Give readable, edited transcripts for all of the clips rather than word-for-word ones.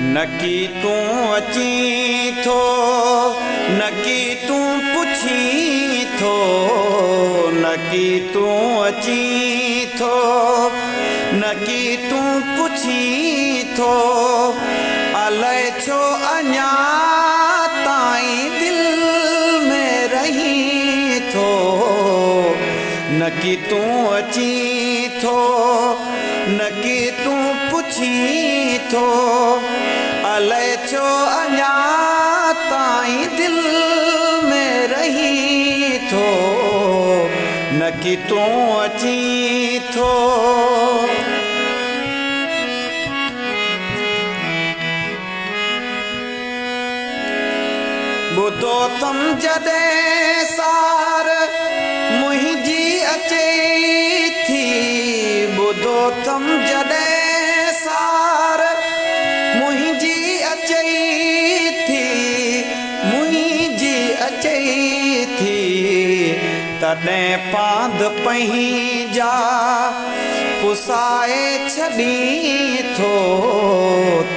नकी तू अची थो नकी तू पुछी थो नकी तू अची थो नकी तू पुछी थो अलाए छो अञा ताईं दिल में रही थो नकी तू अची थो नकी तू पुछी थो अलाए छो अञा ताईं दिल में रही थो नकी तू अची थो ॿुधो तम जॾहिं सार मुंहिंजी अचे थी ॿुधो तम जॾहिं सार मुंहिंजी अचे थी मुंहिंजी अचे थी तॾहिं पांध पंहिंजा पुसाए छॾी थो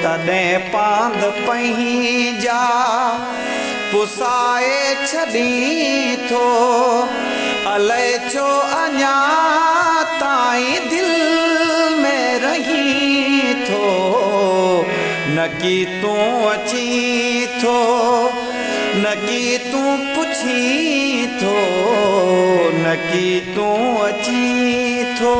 तॾहिं पांध पंहिंजा पुसाए छॾी थो अलाए छो अञा ताईं दिल में रही थो नकी तू अची थो नकी तू पुछी थो नकी तू अची थो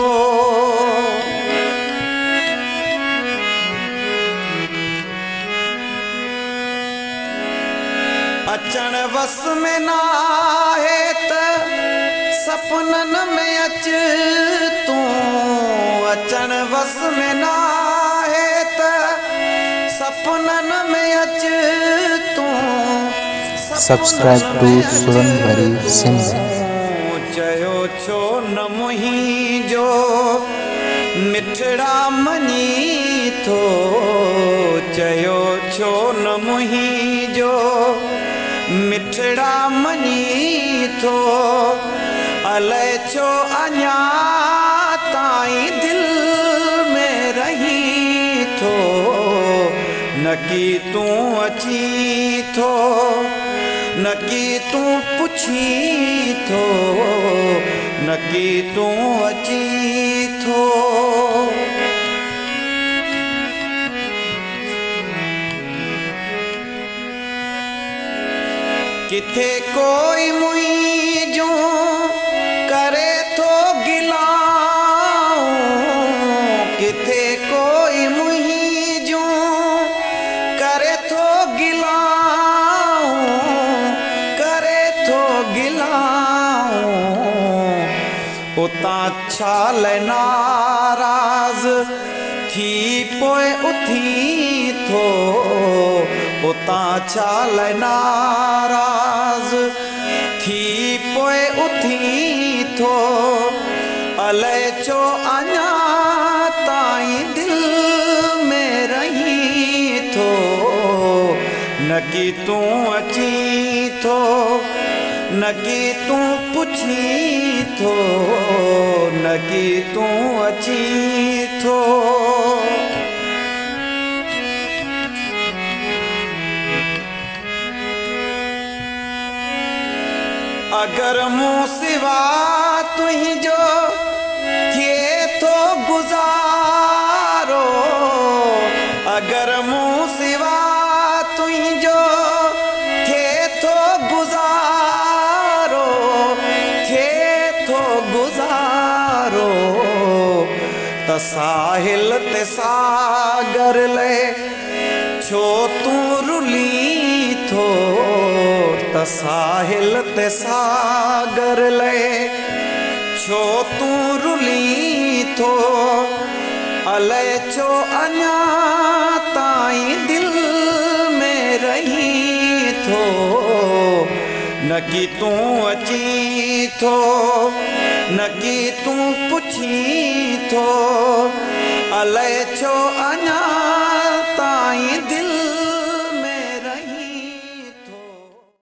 अचण वस में ना है त सपनन में अच तू अचण वस में ना है त सपनन में अच तू Subscribe to Suranvari Singh. चयो छो न मुंहिंजो मिठड़ा मञी थो चयो छो न मुंहिंजो मिठड़ा मञी थो अलाए छो अञा ताईं दिल में रही थो नकी तू अची थो नकी तू पुछी थो नकी तू अची थो किथे कोई मुंहिंजो करे थो गिलाऊं किथे कोई मुंहिंजो करे थो गिलाऊं करे थो गिलाऊं उतां छाल नाराज़ थी पोइ उथी थो उतां छाल नाराज़ थी पोइ उथी थो अलाए छो अञा ताईं दिल में रही थो नकी तू अची थो नकी तू पुछी थो नकी तू अची थो अगर मूं सिवा तुंहिंजो थिए थो गुज़ारो अगर मूं सिवा तुंहिंजो थिए थो गुज़ारो थिए थो गुज़ारो त साहिल ते सागर ले छो तूं रुली थो त साहिल ते सागर ले छो तूं रुली थो अलाए छो अञा ताईं दिल में रही थो नकी तू अची थो नकी तू पुछी थो अलाए छो अञा